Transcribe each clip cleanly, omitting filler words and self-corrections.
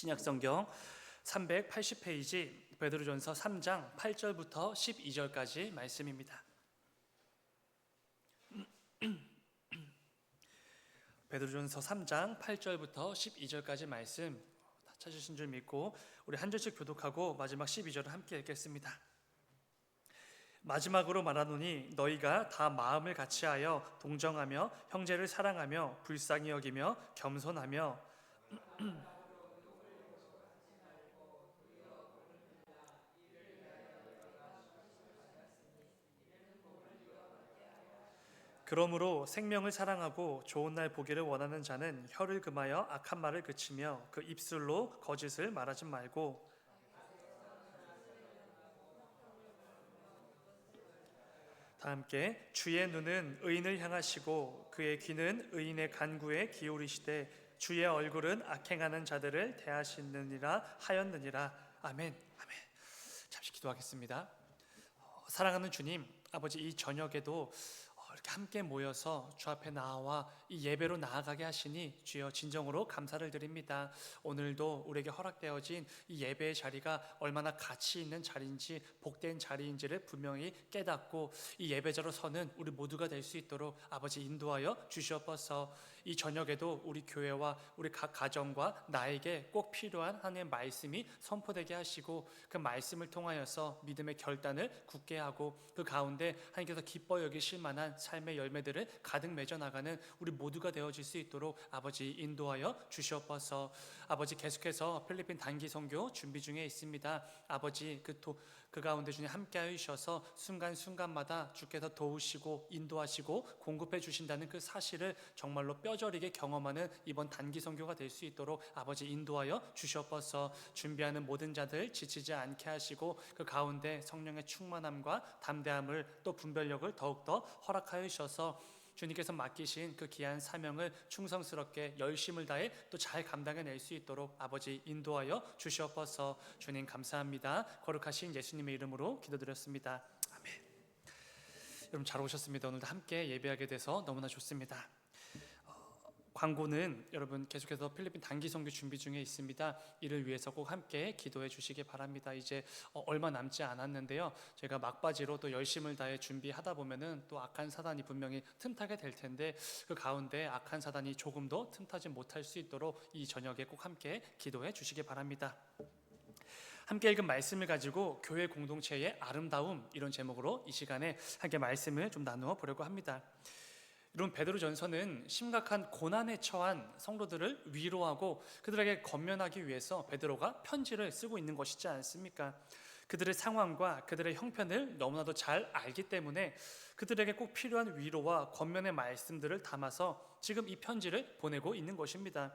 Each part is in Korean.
신약성경 380페이지 베드로전서 3장 8절부터 12절까지 말씀입니다. 베드로전서 3장 8절부터 12절까지 말씀 다 찾으신 줄 믿고 우리 한 절씩 교독하고 마지막 12절을 함께 읽겠습니다. 마지막으로 말하노니 너희가 다 마음을 같이하여 동정하며 형제를 사랑하며 불쌍히 여기며 겸손하며 그러므로 생명을 사랑하고 좋은 날 보기를 원하는 자는 혀를 금하여 악한 말을 그치며 그 입술로 거짓을 말하지 말고 다 함께 주의 눈은 의인을 향하시고 그의 귀는 의인의 간구에 기울이시되 주의 얼굴은 악행하는 자들을 대하시느니라 하였느니라. 아멘. 아멘. 잠시 기도하겠습니다. 사랑하는 주님, 아버지 이 저녁에도 이렇게 함께 모여서 주 앞에 나와 이 예배로 나아가게 하시니 주여 진정으로 감사를 드립니다. 오늘도 우리에게 허락되어진 이 예배의 자리가 얼마나 가치 있는 자리인지 복된 자리인지를 분명히 깨닫고 이 예배자로 서는 우리 모두가 될 수 있도록 아버지 인도하여 주시옵소서. 이 저녁에도 우리 교회와 우리 각 가정과 나에게 꼭 필요한 하나님의 말씀이 선포되게 하시고 그 말씀을 통하여서 믿음의 결단을 굳게 하고 그 가운데 하나님께서 기뻐 여기실 만한 삶의 열매들을 가득 맺어 나가는 우리 모두가 되어질 수 있도록 아버지 인도하여 주시옵소서. 아버지 계속해서 필리핀 단기 선교 준비 중에 있습니다. 아버지 그 가운데 주님 함께하여 주셔서 순간순간마다 주께서 도우시고 인도하시고 공급해 주신다는 그 사실을 정말로 뼈저리게 경험하는 이번 단기 선교가 될 수 있도록 아버지 인도하여 주시옵소서. 준비하는 모든 자들 지치지 않게 하시고 그 가운데 성령의 충만함과 담대함을 또 분별력을 더욱더 허락하여 주셔서 주님께서 맡기신 그 귀한 사명을 충성스럽게 열심을 다해 또 잘 감당해낼 수 있도록 아버지 인도하여 주시옵소서. 주님 감사합니다. 거룩하신 예수님의 이름으로 기도드렸습니다. 아멘. 여러분 잘 오셨습니다. 오늘도 함께 예배하게 돼서 너무나 좋습니다. 광고는 여러분 계속해서 필리핀 단기 선교 준비 중에 있습니다. 이를 위해서 꼭 함께 기도해 주시기 바랍니다. 이제 얼마 남지 않았는데요. 제가 막바지로 또 열심을 다해 준비하다 보면은 또 악한 사단이 분명히 틈타게 될 텐데 그 가운데 악한 사단이 조금도 틈타지 못할 수 있도록 이 저녁에 꼭 함께 기도해 주시기 바랍니다. 함께 읽은 말씀을 가지고 교회 공동체의 아름다움 이런 제목으로 이 시간에 함께 말씀을 좀 나누어 보려고 합니다. 여러분 베드로전서는 심각한 고난에 처한 성도들을 위로하고 그들에게 권면하기 위해서 베드로가 편지를 쓰고 있는 것이지 않습니까? 그들의 상황과 그들의 형편을 너무나도 잘 알기 때문에 그들에게 꼭 필요한 위로와 권면의 말씀들을 담아서 지금 이 편지를 보내고 있는 것입니다.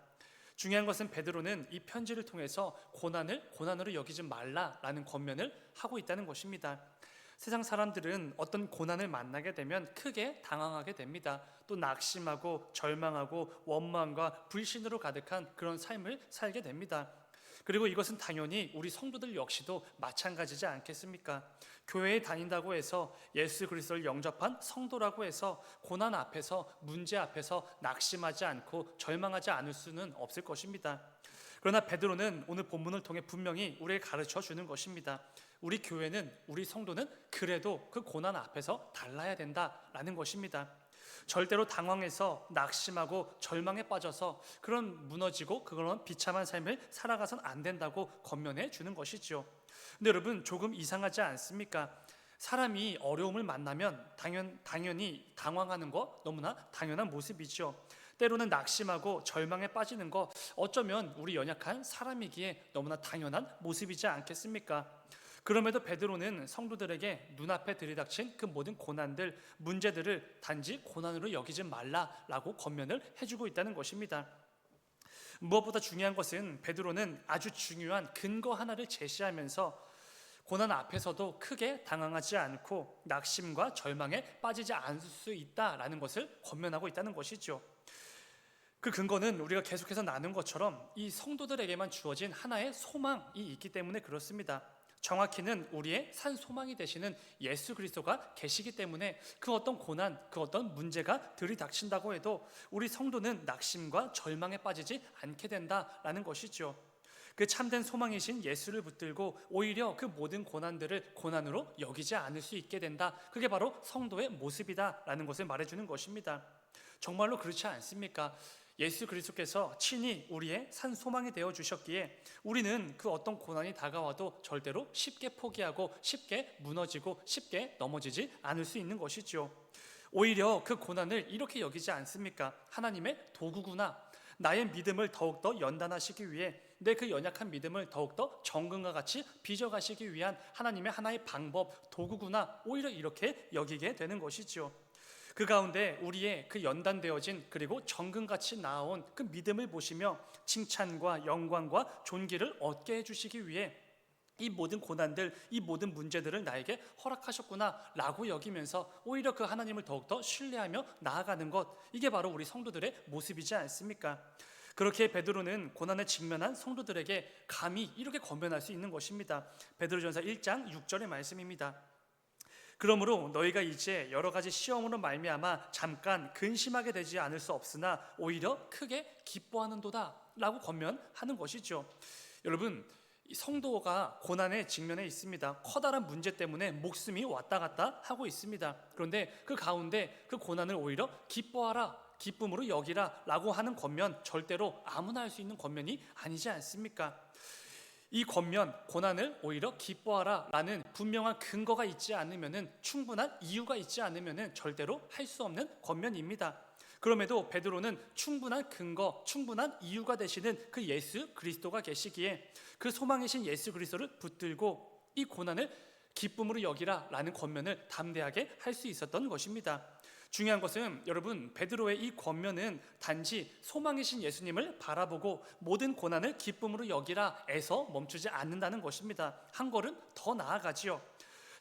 중요한 것은 베드로는 이 편지를 통해서 고난을 고난으로 여기지 말라라는 권면을 하고 있다는 것입니다. 세상 사람들은 어떤 고난을 만나게 되면 크게 당황하게 됩니다. 또 낙심하고 절망하고 원망과 불신으로 가득한 그런 삶을 살게 됩니다. 그리고 이것은 당연히 우리 성도들 역시도 마찬가지지 않겠습니까? 교회에 다닌다고 해서 예수 그리스도를 영접한 성도라고 해서 고난 앞에서 문제 앞에서 낙심하지 않고 절망하지 않을 수는 없을 것입니다. 그러나 베드로는 오늘 본문을 통해 분명히 우리에게 가르쳐 주는 것입니다. 우리 교회는 우리 성도는 그래도 그 고난 앞에서 달라야 된다라는 것입니다. 절대로 당황해서 낙심하고 절망에 빠져서 그런 무너지고 그런 비참한 삶을 살아가선 안 된다고 권면해 주는 것이죠. 근데 여러분 조금 이상하지 않습니까? 사람이 어려움을 만나면 당연히 당황하는 거 너무나 당연한 모습이죠. 때로는 낙심하고 절망에 빠지는 거 어쩌면 우리 연약한 사람이기에 너무나 당연한 모습이지 않겠습니까? 그럼에도 베드로는 성도들에게 눈앞에 들이닥친 그 모든 고난들, 문제들을 단지 고난으로 여기지 말라라고 권면을 해주고 있다는 것입니다. 무엇보다 중요한 것은 베드로는 아주 중요한 근거 하나를 제시하면서 고난 앞에서도 크게 당황하지 않고 낙심과 절망에 빠지지 않을 수 있다라는 것을 권면하고 있다는 것이죠. 그 근거는 우리가 계속해서 나눈 것처럼 이 성도들에게만 주어진 하나의 소망이 있기 때문에 그렇습니다. 정확히는 우리의 산 소망이 되시는 예수 그리스도가 계시기 때문에 그 어떤 고난, 그 어떤 문제가 들이닥친다고 해도 우리 성도는 낙심과 절망에 빠지지 않게 된다라는 것이죠. 그 참된 소망이신 예수를 붙들고 오히려 그 모든 고난들을 고난으로 여기지 않을 수 있게 된다. 그게 바로 성도의 모습이다라는 것을 말해주는 것입니다. 정말로 그렇지 않습니까? 예수 그리스도께서 친히 우리의 산 소망이 되어 주셨기에 우리는 그 어떤 고난이 다가와도 절대로 쉽게 포기하고 쉽게 무너지고 쉽게 넘어지지 않을 수 있는 것이죠. 오히려 그 고난을 이렇게 여기지 않습니까? 하나님의 도구구나. 나의 믿음을 더욱더 연단하시기 위해 내 그 연약한 믿음을 더욱더 정금과 같이 빚어가시기 위한 하나님의 하나의 방법, 도구구나. 오히려 이렇게 여기게 되는 것이죠. 그 가운데 우리의 그 연단되어진 그리고 정금같이 나아온 그 믿음을 보시며 칭찬과 영광과 존귀를 얻게 해주시기 위해 이 모든 고난들, 이 모든 문제들을 나에게 허락하셨구나 라고 여기면서 오히려 그 하나님을 더욱더 신뢰하며 나아가는 것, 이게 바로 우리 성도들의 모습이지 않습니까? 그렇게 베드로는 고난에 직면한 성도들에게 감히 이렇게 권면할 수 있는 것입니다. 베드로전서 1장 6절의 말씀입니다. 그러므로 너희가 이제 여러 가지 시험으로 말미암아 잠깐 근심하게 되지 않을 수 없으나 오히려 크게 기뻐하는도다 라고 권면하는 것이죠. 여러분, 이 성도가 고난에 직면해 있습니다. 커다란 문제 때문에 목숨이 왔다 갔다 하고 있습니다. 그런데 그 가운데 그 고난을 오히려 기뻐하라, 기쁨으로 여기라 라고 하는 권면, 절대로 아무나 할 수 있는 권면이 아니지 않습니까? 이 권면, 고난을 오히려 기뻐하라 라는 분명한 근거가 있지 않으면, 충분한 이유가 있지 않으면 절대로 할 수 없는 권면입니다. 그럼에도 베드로는 충분한 근거, 충분한 이유가 되시는 그 예수 그리스도가 계시기에 그 소망이신 예수 그리스도를 붙들고 이 고난을 기쁨으로 여기라 라는 권면을 담대하게 할 수 있었던 것입니다. 중요한 것은 여러분, 베드로의 이 권면은 단지 소망이신 예수님을 바라보고 모든 고난을 기쁨으로 여기라에서 멈추지 않는다는 것입니다. 한 걸음 더 나아가지요.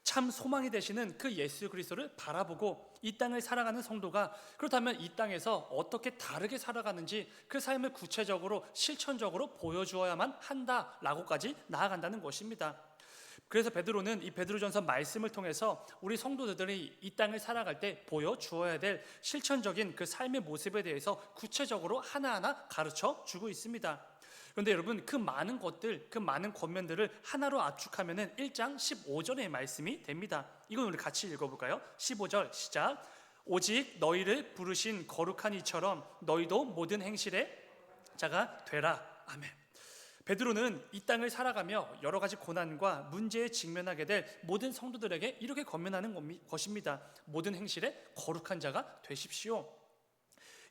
참 소망이 되시는 그 예수 그리스도를 바라보고 이 땅을 살아가는 성도가 그렇다면 이 땅에서 어떻게 다르게 살아가는지 그 삶을 구체적으로 실천적으로 보여주어야만 한다라고까지 나아간다는 것입니다. 그래서 베드로는 이 베드로전서 말씀을 통해서 우리 성도들이 이 땅을 살아갈 때 보여주어야 될 실천적인 그 삶의 모습에 대해서 구체적으로 하나하나 가르쳐 주고 있습니다. 그런데 여러분, 그 많은 것들, 그 많은 권면들을 하나로 압축하면 1장 15절의 말씀이 됩니다. 이건 우리 같이 읽어볼까요? 15절 시작. 오직 너희를 부르신 거룩한 이처럼 너희도 모든 행실의 자가 되라. 아멘. 베드로는 이 땅을 살아가며 여러 가지 고난과 문제에 직면하게 될 모든 성도들에게 이렇게 권면하는 것입니다. 모든 행실에 거룩한 자가 되십시오.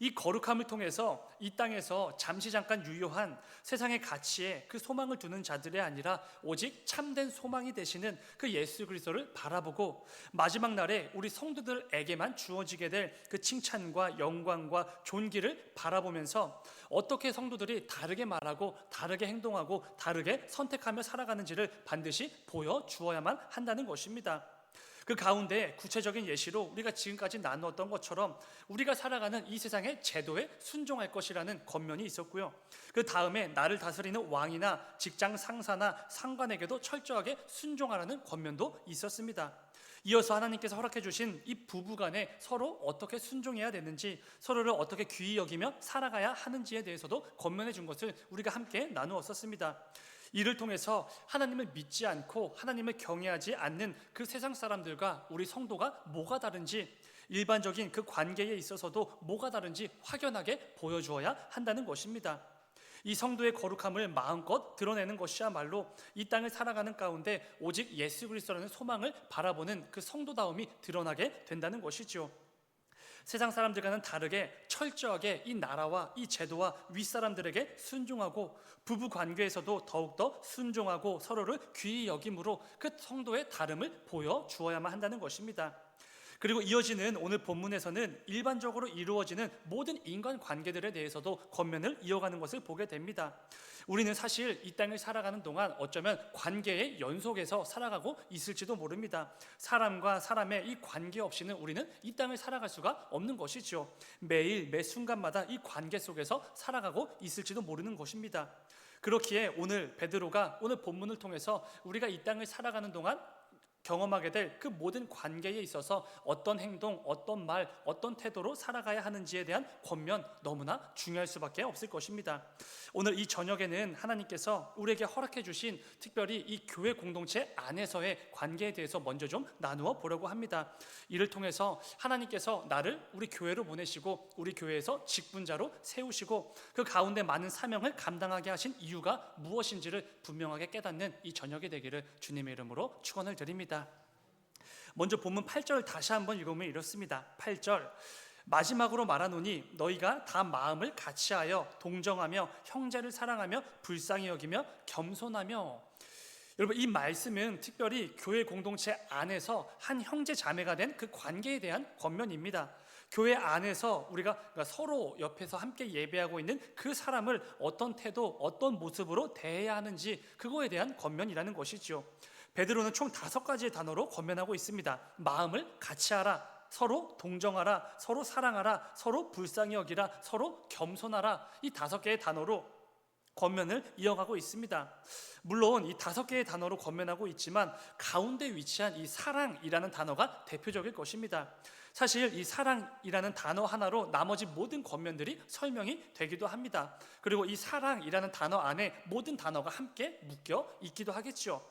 이 거룩함을 통해서 이 땅에서 잠시 잠깐 유효한 세상의 가치에 그 소망을 두는 자들이 아니라 오직 참된 소망이 되시는 그 예수 그리스도를 바라보고 마지막 날에 우리 성도들에게만 주어지게 될 그 칭찬과 영광과 존귀를 바라보면서 어떻게 성도들이 다르게 말하고 다르게 행동하고 다르게 선택하며 살아가는지를 반드시 보여주어야만 한다는 것입니다. 그 가운데 구체적인 예시로 우리가 지금까지 나누었던 것처럼 우리가 살아가는 이 세상의 제도에 순종할 것이라는 권면이 있었고요. 그 다음에 나를 다스리는 왕이나 직장 상사나 상관에게도 철저하게 순종하라는 권면도 있었습니다. 이어서 하나님께서 허락해 주신 이 부부간에 서로 어떻게 순종해야 되는지, 서로를 어떻게 귀히 여기며 살아가야 하는지에 대해서도 권면해 준 것을 우리가 함께 나누었었습니다. 이를 통해서 하나님을 믿지 않고 하나님을 경외하지 않는 그 세상 사람들과 우리 성도가 뭐가 다른지, 일반적인 그 관계에 있어서도 뭐가 다른지 확연하게 보여주어야 한다는 것입니다. 이 성도의 거룩함을 마음껏 드러내는 것이야말로 이 땅을 살아가는 가운데 오직 예수 그리스도라는 소망을 바라보는 그 성도다움이 드러나게 된다는 것이죠. 세상 사람들과는 다르게 철저하게 이 나라와 이 제도와 윗사람들에게 순종하고 부부 관계에서도 더욱더 순종하고 서로를 귀히 여김으로 그 성도의 다름을 보여주어야만 한다는 것입니다. 그리고 이어지는 오늘 본문에서는 일반적으로 이루어지는 모든 인간 관계들에 대해서도 권면을 이어가는 것을 보게 됩니다. 우리는 사실 이 땅을 살아가는 동안 어쩌면 관계의 연속에서 살아가고 있을지도 모릅니다. 사람과 사람의 이 관계 없이는 우리는 이 땅을 살아갈 수가 없는 것이죠. 매일 매 순간마다 이 관계 속에서 살아가고 있을지도 모르는 것입니다. 그렇기에 오늘 베드로가 오늘 본문을 통해서 우리가 이 땅을 살아가는 동안 경험하게 될 그 모든 관계에 있어서 어떤 행동, 어떤 말, 어떤 태도로 살아가야 하는지에 대한 권면 너무나 중요할 수밖에 없을 것입니다. 오늘 이 저녁에는 하나님께서 우리에게 허락해 주신 특별히 이 교회 공동체 안에서의 관계에 대해서 먼저 좀 나누어 보려고 합니다. 이를 통해서 하나님께서 나를 우리 교회로 보내시고 우리 교회에서 직분자로 세우시고 그 가운데 많은 사명을 감당하게 하신 이유가 무엇인지를 분명하게 깨닫는 이 저녁이 되기를 주님의 이름으로 축원을 드립니다. 먼저 본문 8절 다시 한번 읽으면 이렇습니다. 8절 마지막으로 말하노니 너희가 다 마음을 같이하여 동정하며 형제를 사랑하며 불쌍히 여기며 겸손하며. 여러분, 이 말씀은 특별히 교회 공동체 안에서 한 형제 자매가 된 그 관계에 대한 권면입니다. 교회 안에서 우리가 서로 옆에서 함께 예배하고 있는 그 사람을 어떤 태도, 어떤 모습으로 대해야 하는지 그거에 대한 권면이라는 것이죠. 베드로는 총 5가지의 단어로 권면하고 있습니다. 마음을 같이하라, 서로 동정하라, 서로 사랑하라, 서로 불쌍히 여기라, 서로 겸손하라. 이 5개의 단어로 권면을 이어가고 있습니다. 물론 이 5개의 단어로 권면하고 있지만 가운데 위치한 이 사랑이라는 단어가 대표적일 것입니다. 사실 이 사랑이라는 단어 하나로 나머지 모든 권면들이 설명이 되기도 합니다. 그리고 이 사랑이라는 단어 안에 모든 단어가 함께 묶여 있기도 하겠죠.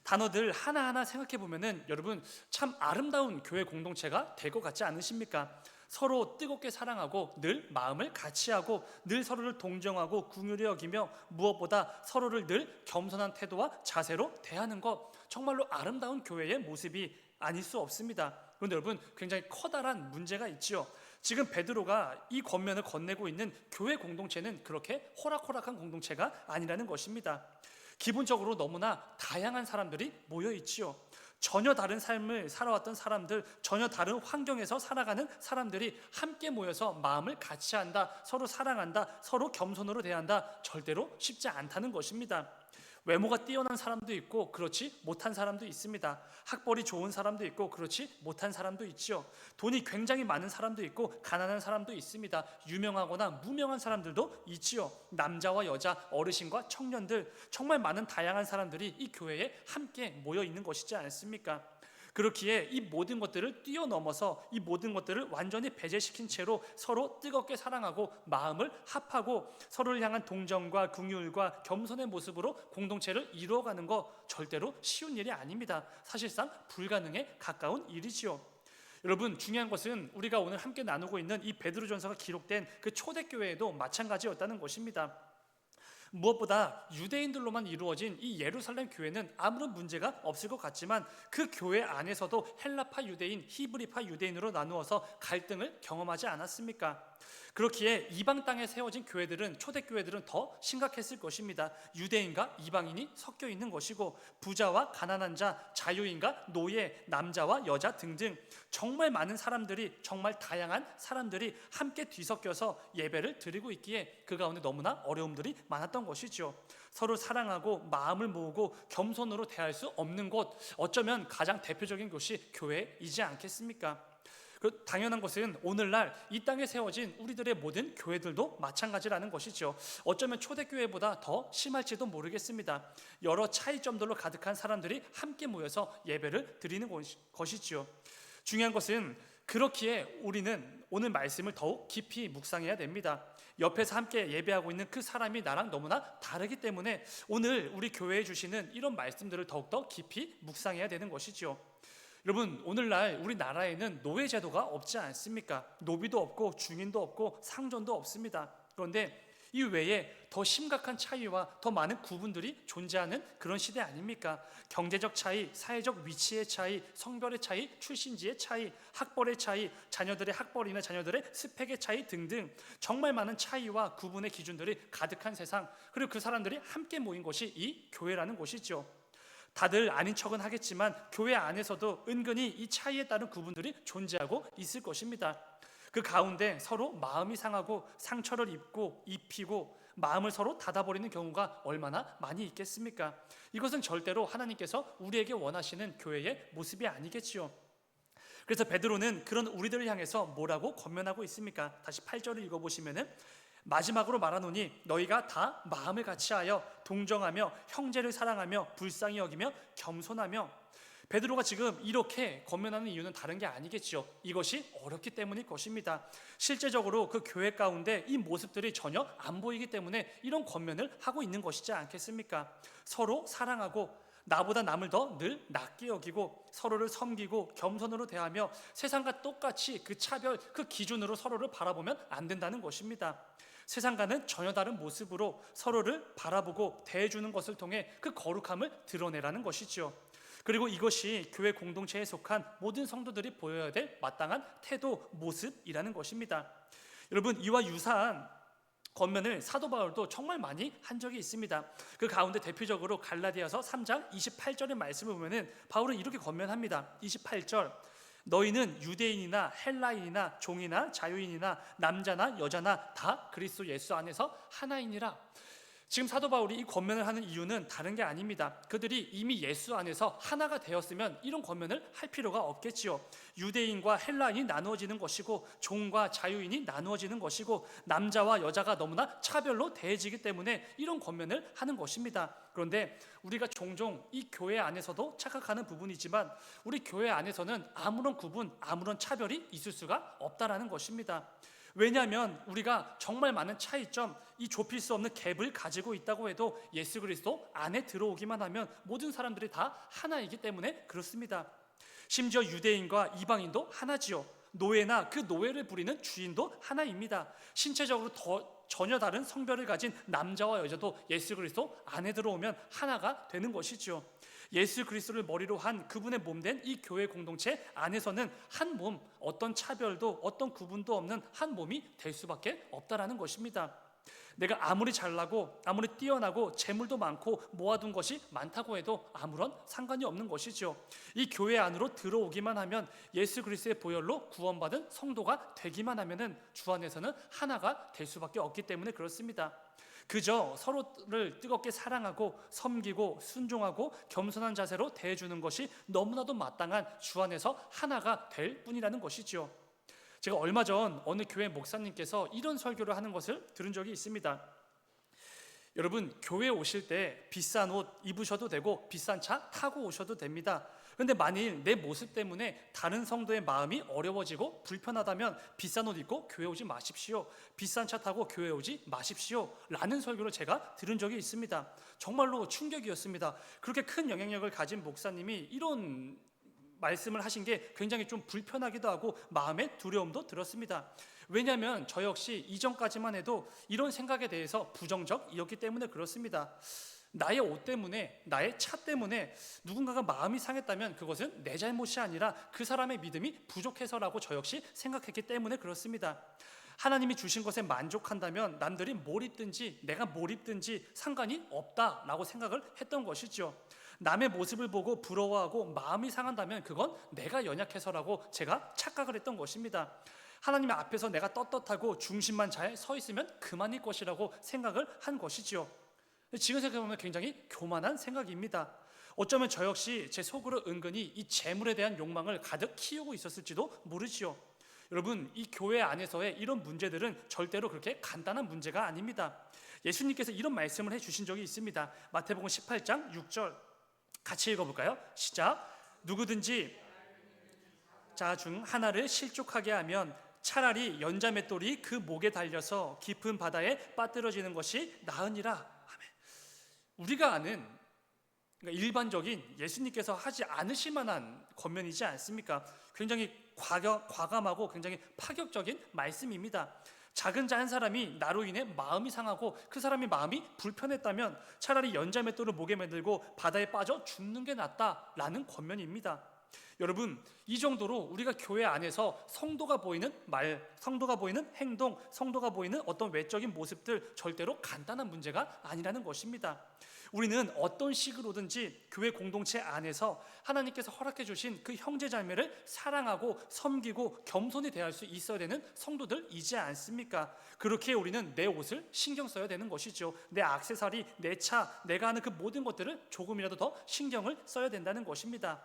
단어들 하나하나 생각해 보면은 여러분 참 아름다운 교회 공동체가 될 것 같지 않으십니까? 서로 뜨겁게 사랑하고 늘 마음을 같이하고 늘 서로를 동정하고 긍휼히 여기며 무엇보다 서로를 늘 겸손한 태도와 자세로 대하는 것, 정말로 아름다운 교회의 모습이 아닐 수 없습니다. 그런데 여러분 굉장히 커다란 문제가 있지요. 지금 베드로가 이 권면을 건네고 있는 교회 공동체는 그렇게 호락호락한 공동체가 아니라는 것입니다. 기본적으로 너무나 다양한 사람들이 모여 있지요. 전혀 다른 삶을 살아왔던 사람들, 전혀 다른 환경에서 살아가는 사람들이 함께 모여서 마음을 같이 한다, 서로 사랑한다, 서로 겸손으로 대한다, 절대로 쉽지 않다는 것입니다. 외모가 뛰어난 사람도 있고 그렇지 못한 사람도 있습니다. 학벌이 좋은 사람도 있고 그렇지 못한 사람도 있지요. 돈이 굉장히 많은 사람도 있고 가난한 사람도 있습니다. 유명하거나 무명한 사람들도 있지요. 남자와 여자, 어르신과 청년들, 정말 많은 다양한 사람들이 이 교회에 함께 모여 있는 것이지 않습니까? 그렇기에 이 모든 것들을 뛰어넘어서 이 모든 것들을 완전히 배제시킨 채로 서로 뜨겁게 사랑하고 마음을 합하고 서로를 향한 동정과 긍휼과 겸손의 모습으로 공동체를 이루어가는 거 절대로 쉬운 일이 아닙니다. 사실상 불가능에 가까운 일이지요. 여러분, 중요한 것은 우리가 오늘 함께 나누고 있는 이 베드로전서가 기록된 그 초대교회에도 마찬가지였다는 것입니다. 무엇보다 유대인들로만 이루어진 이 예루살렘 교회는 아무런 문제가 없을 것 같지만 그 교회 안에서도 헬라파 유대인, 히브리파 유대인으로 나누어서 갈등을 경험하지 않았습니까? 그렇기에 이방 땅에 세워진 교회들은, 초대교회들은 더 심각했을 것입니다. 유대인과 이방인이 섞여 있는 것이고 부자와 가난한 자, 자유인과 노예, 남자와 여자 등등 정말 많은 사람들이, 정말 다양한 사람들이 함께 뒤섞여서 예배를 드리고 있기에 그 가운데 너무나 어려움들이 많았던 것이죠. 서로 사랑하고 마음을 모으고 겸손으로 대할 수 없는 곳, 어쩌면 가장 대표적인 곳이 교회이지 않겠습니까? 그 당연한 것은 오늘날 이 땅에 세워진 우리들의 모든 교회들도 마찬가지라는 것이죠. 어쩌면 초대교회보다 더 심할지도 모르겠습니다. 여러 차이점들로 가득한 사람들이 함께 모여서 예배를 드리는 것이지요. 중요한 것은 그렇기에 우리는 오늘 말씀을 더욱 깊이 묵상해야 됩니다. 옆에서 함께 예배하고 있는 그 사람이 나랑 너무나 다르기 때문에 오늘 우리 교회에 주시는 이런 말씀들을 더욱더 깊이 묵상해야 되는 것이죠. 여러분, 오늘날 우리나라에는 노예제도가 없지 않습니까? 노비도 없고 중인도 없고 상전도 없습니다. 그런데 이 외에 더 심각한 차이와 더 많은 구분들이 존재하는 그런 시대 아닙니까? 경제적 차이, 사회적 위치의 차이, 성별의 차이, 출신지의 차이, 학벌의 차이, 자녀들의 학벌이나 자녀들의 스펙의 차이 등등 정말 많은 차이와 구분의 기준들이 가득한 세상, 그리고 그 사람들이 함께 모인 것이 이 교회라는 곳이죠. 다들 아닌 척은 하겠지만 교회 안에서도 은근히 이 차이에 따른 구분들이 존재하고 있을 것입니다. 그 가운데 서로 마음이 상하고 상처를 입히고 마음을 서로 닫아버리는 경우가 얼마나 많이 있겠습니까? 이것은 절대로 하나님께서 우리에게 원하시는 교회의 모습이 아니겠지요. 그래서 베드로는 그런 우리들을 향해서 뭐라고 권면하고 있습니까? 다시 8절을 읽어보시면은 마지막으로 말하노니 너희가 다 마음을 같이하여 동정하며 형제를 사랑하며 불쌍히 여기며 겸손하며. 베드로가 지금 이렇게 권면하는 이유는 다른 게 아니겠죠. 이것이 어렵기 때문일 것입니다. 실제적으로 그 교회 가운데 이 모습들이 전혀 안 보이기 때문에 이런 권면을 하고 있는 것이지 않겠습니까? 서로 사랑하고 나보다 남을 더 늘 낮게 여기고 서로를 섬기고 겸손으로 대하며 세상과 똑같이 그 차별, 그 기준으로 서로를 바라보면 안 된다는 것입니다. 세상과는 전혀 다른 모습으로 서로를 바라보고 대해주는 것을 통해 그 거룩함을 드러내라는 것이죠. 그리고 이것이 교회 공동체에 속한 모든 성도들이 보여야 될 마땅한 태도, 모습이라는 것입니다. 여러분, 이와 유사한 권면을 사도 바울도 정말 많이 한 적이 있습니다. 그 가운데 대표적으로 갈라디아서 3장 28절의 말씀을 보면은 바울은 이렇게 권면합니다. 28절, 너희는 유대인이나 헬라인이나 종이나 자유인이나 남자나 여자나 다 그리스도 예수 안에서 하나이니라. 지금 사도 바울이 이 권면을 하는 이유는 다른 게 아닙니다. 그들이 이미 예수 안에서 하나가 되었으면 이런 권면을 할 필요가 없겠지요. 유대인과 헬라인이 나누어지는 것이고 종과 자유인이 나누어지는 것이고 남자와 여자가 너무나 차별로 대해지기 때문에 이런 권면을 하는 것입니다. 그런데 우리가 종종 이 교회 안에서도 착각하는 부분이지만 우리 교회 안에서는 아무런 구분, 아무런 차별이 있을 수가 없다라는 것입니다. 왜냐하면 우리가 정말 많은 차이점, 이 좁힐 수 없는 갭을 가지고 있다고 해도 예수 그리스도 안에 들어오기만 하면 모든 사람들이 다 하나이기 때문에 그렇습니다. 심지어 유대인과 이방인도 하나지요. 노예나 그 노예를 부리는 주인도 하나입니다. 신체적으로 전혀 다른 성별을 가진 남자와 여자도 예수 그리스도 안에 들어오면 하나가 되는 것이지요. 예수 그리스도를 머리로 한 그분의 몸된 이 교회 공동체 안에서는 한 몸, 어떤 차별도 어떤 구분도 없는 한 몸이 될 수밖에 없다라는 것입니다. 내가 아무리 잘나고 아무리 뛰어나고 재물도 많고 모아둔 것이 많다고 해도 아무런 상관이 없는 것이죠. 이 교회 안으로 들어오기만 하면 예수 그리스도의 보혈로 구원받은 성도가 되기만 하면은 주 안에서는 하나가 될 수밖에 없기 때문에 그렇습니다. 그저 서로를 뜨겁게 사랑하고 섬기고 순종하고 겸손한 자세로 대해주는 것이 너무나도 마땅한 주 안에서 하나가 될 뿐이라는 것이죠. 제가 얼마 전 어느 교회 목사님께서 이런 설교를 하는 것을 들은 적이 있습니다. 여러분, 교회에 오실 때 비싼 옷 입으셔도 되고 비싼 차 타고 오셔도 됩니다. 그런데 만일 내 모습 때문에 다른 성도의 마음이 어려워지고 불편하다면 비싼 옷 입고 교회 오지 마십시오. 비싼 차 타고 교회 오지 마십시오. 라는 설교를 제가 들은 적이 있습니다. 정말로 충격이었습니다. 그렇게 큰 영향력을 가진 목사님이 이런 말씀을 하신 게 굉장히 좀 불편하기도 하고 마음에 두려움도 들었습니다. 왜냐하면 저 역시 이전까지만 해도 이런 생각에 대해서 부정적이었기 때문에 그렇습니다. 나의 옷 때문에, 나의 차 때문에 누군가가 마음이 상했다면 그것은 내 잘못이 아니라 그 사람의 믿음이 부족해서라고 저 역시 생각했기 때문에 그렇습니다. 하나님이 주신 것에 만족한다면 남들이 뭘 입든지 내가 뭘 입든지 상관이 없다라고 생각을 했던 것이죠. 남의 모습을 보고 부러워하고 마음이 상한다면 그건 내가 연약해서라고 제가 착각을 했던 것입니다. 하나님 앞에서 내가 떳떳하고 중심만 잘 서 있으면 그만일 것이라고 생각을 한 것이죠. 지금 생각해보면 굉장히 교만한 생각입니다. 어쩌면 저 역시 제 속으로 은근히 이 재물에 대한 욕망을 가득 키우고 있었을지도 모르지요. 여러분, 이 교회 안에서의 이런 문제들은 절대로 그렇게 간단한 문제가 아닙니다. 예수님께서 이런 말씀을 해주신 적이 있습니다. 마태복음 18장 6절 같이 읽어볼까요? 시작. 누구든지 자 중 하나를 실족하게 하면 차라리 연자맷돌이 그 목에 달려서 깊은 바다에 빠뜨려지는 것이 나으니라. 아멘. 우리가 아는 일반적인 예수님께서 하지 않으실 만한 권면이지 않습니까? 굉장히 과감하고 굉장히 파격적인 말씀입니다. 작은 자 한 사람이 나로 인해 마음이 상하고 그 사람의 마음이 불편했다면 차라리 연자맷돌을 목에 매들고 바다에 빠져 죽는 게 낫다라는 권면입니다. 여러분, 이 정도로 우리가 교회 안에서 성도가 보이는 말, 성도가 보이는 행동, 성도가 보이는 어떤 외적인 모습들 절대로 간단한 문제가 아니라는 것입니다. 우리는 어떤 식으로든지 교회 공동체 안에서 하나님께서 허락해 주신 그 형제자매를 사랑하고 섬기고 겸손히 대할 수 있어야 되는 성도들이지 않습니까? 그렇게 우리는 내 옷을 신경 써야 되는 것이죠. 내 액세서리, 내 차, 내가 하는 그 모든 것들을 조금이라도 더 신경을 써야 된다는 것입니다.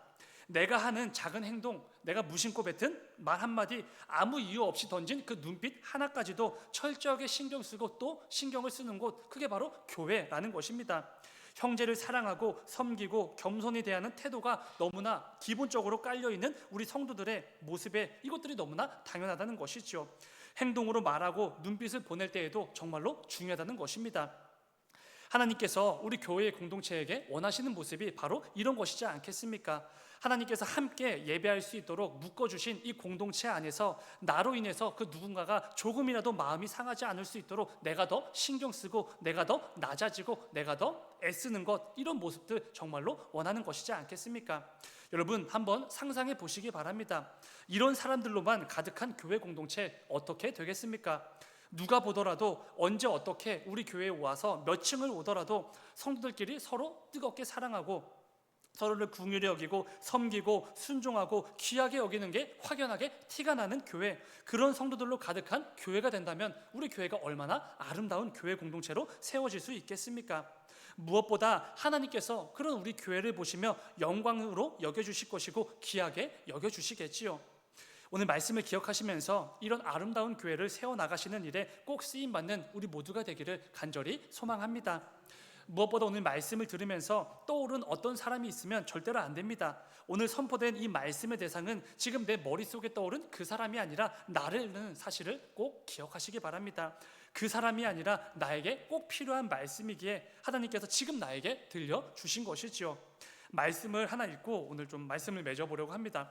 내가 하는 작은 행동, 내가 무심코 뱉은 말 한마디, 아무 이유 없이 던진 그 눈빛 하나까지도 철저하게 신경 쓰고 또 신경을 쓰는 곳, 그게 바로 교회라는 것입니다. 형제를 사랑하고 섬기고 겸손히 대하는 태도가 너무나 기본적으로 깔려있는 우리 성도들의 모습에 이것들이 너무나 당연하다는 것이죠. 행동으로 말하고 눈빛을 보낼 때에도 정말로 중요하다는 것입니다. 하나님께서 우리 교회의 공동체에게 원하시는 모습이 바로 이런 것이지 않겠습니까? 하나님께서 함께 예배할 수 있도록 묶어주신 이 공동체 안에서 나로 인해서 그 누군가가 조금이라도 마음이 상하지 않을 수 있도록 내가 더 신경 쓰고 내가 더 낮아지고 내가 더 애쓰는 것, 이런 모습들 정말로 원하는 것이지 않겠습니까? 여러분 한번 상상해 보시기 바랍니다. 이런 사람들로만 가득한 교회 공동체 어떻게 되겠습니까? 누가 보더라도 언제 어떻게 우리 교회에 와서 몇 층을 오더라도 성도들끼리 서로 뜨겁게 사랑하고 서로를 긍휼히 여기고 섬기고 순종하고 귀하게 여기는 게 확연하게 티가 나는 교회, 그런 성도들로 가득한 교회가 된다면 우리 교회가 얼마나 아름다운 교회 공동체로 세워질 수 있겠습니까? 무엇보다 하나님께서 그런 우리 교회를 보시며 영광으로 여겨주실 것이고 귀하게 여겨주시겠지요. 오늘 말씀을 기억하시면서 이런 아름다운 교회를 세워나가시는 일에 꼭 쓰임받는 우리 모두가 되기를 간절히 소망합니다. 무엇보다 오늘 말씀을 들으면서 떠오른 어떤 사람이 있으면 절대로 안 됩니다. 오늘 선포된 이 말씀의 대상은 지금 내 머릿속에 떠오른 그 사람이 아니라 나라는 사실을 꼭 기억하시기 바랍니다. 그 사람이 아니라 나에게 꼭 필요한 말씀이기에 하나님께서 지금 나에게 들려주신 것이지요. 말씀을 하나 읽고 오늘 좀 말씀을 맺어보려고 합니다.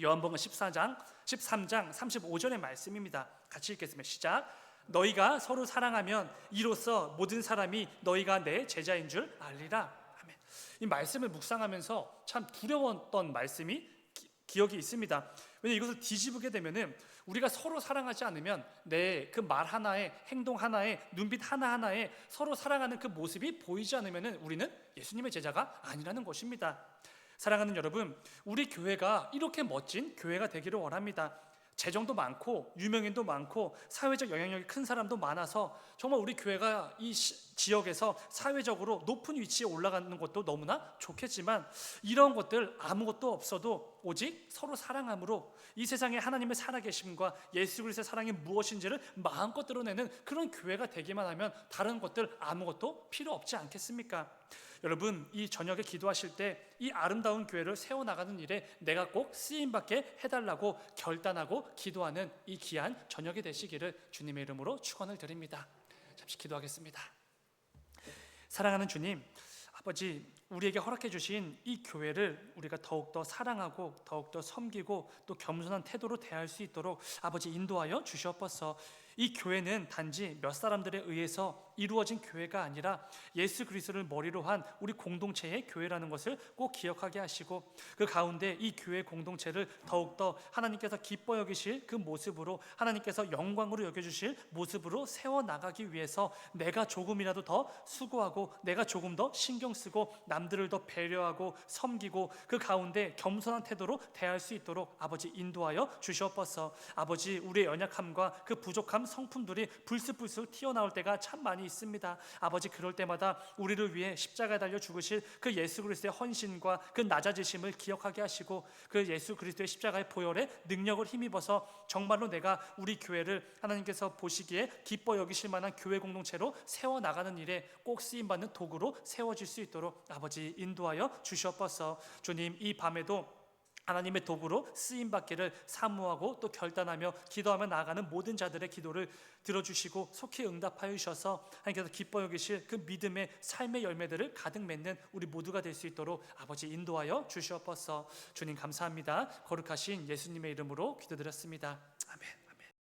요한복음 13장 35절의 말씀입니다. 같이 읽겠습니다. 시작. 너희가 서로 사랑하면 이로써 모든 사람이 너희가 내 제자인 줄 알리라. 아멘. 이 말씀을 묵상하면서 참 두려웠던 말씀이 기억이 있습니다. 왜냐하면 이것을 뒤집게 되면은 우리가 서로 사랑하지 않으면 내 그 말 하나에 행동 하나에 눈빛 하나하나에 서로 사랑하는 그 모습이 보이지 않으면은 우리는 예수님의 제자가 아니라는 것입니다. 사랑하는 여러분, 우리 교회가 이렇게 멋진 교회가 되기를 원합니다. 재정도 많고 유명인도 많고 사회적 영향력이 큰 사람도 많아서 정말 우리 교회가 이 지역에서 사회적으로 높은 위치에 올라가는 것도 너무나 좋겠지만 이런 것들 아무것도 없어도 오직 서로 사랑함으로 이 세상에 하나님의 살아계심과 예수 그리스도의 사랑이 무엇인지를 마음껏 드러내는 그런 교회가 되기만 하면 다른 것들 아무것도 필요 없지 않겠습니까? 여러분, 이 저녁에 기도하실 때 이 아름다운 교회를 세워나가는 일에 내가 꼭 쓰임받게 해달라고 결단하고 기도하는 이 귀한 저녁이 되시기를 주님의 이름으로 축원을 드립니다. 잠시 기도하겠습니다. 사랑하는 주님, 아버지, 우리에게 허락해 주신 이 교회를 우리가 더욱더 사랑하고 더욱더 섬기고 또 겸손한 태도로 대할 수 있도록 아버지 인도하여 주시옵소서. 이 교회는 단지 몇 사람들에 의해서 이루어진 교회가 아니라 예수 그리스도를 머리로 한 우리 공동체의 교회라는 것을 꼭 기억하게 하시고 그 가운데 이 교회 공동체를 더욱더 하나님께서 기뻐 여기실 그 모습으로 하나님께서 영광으로 여겨주실 모습으로 세워나가기 위해서 내가 조금이라도 더 수고하고 내가 조금 더 신경 쓰고 남들을 더 배려하고 섬기고 그 가운데 겸손한 태도로 대할 수 있도록 아버지 인도하여 주시옵소서. 아버지, 우리의 연약함과 그 부족함 성품들이 불쑥불쑥 튀어나올 때가 참 많이 있습니다. 아버지, 그럴 때마다 우리를 위해 십자가에 달려 죽으실 그 예수 그리스도의 헌신과 그 낮아지심을 기억하게 하시고 그 예수 그리스도의 십자가의 보혈의 능력을 힘입어서 정말로 내가 우리 교회를 하나님께서 보시기에 기뻐 여기실 만한 교회 공동체로 세워나가는 일에 꼭 쓰임받는 도구로 세워질 수 있도록 아버지 인도하여 주시옵소서. 주님, 이 밤에도 하나님의 도구로 쓰임받기를 사모하고 또 결단하며 기도하며 나아가는 모든 자들의 기도를 들어주시고 속히 응답하여 주셔서 하나님께서 기뻐 여기실 그 믿음의 삶의 열매들을 가득 맺는 우리 모두가 될 수 있도록 아버지 인도하여 주시옵소서. 주님 감사합니다. 거룩하신 예수님의 이름으로 기도드렸습니다. 아멘.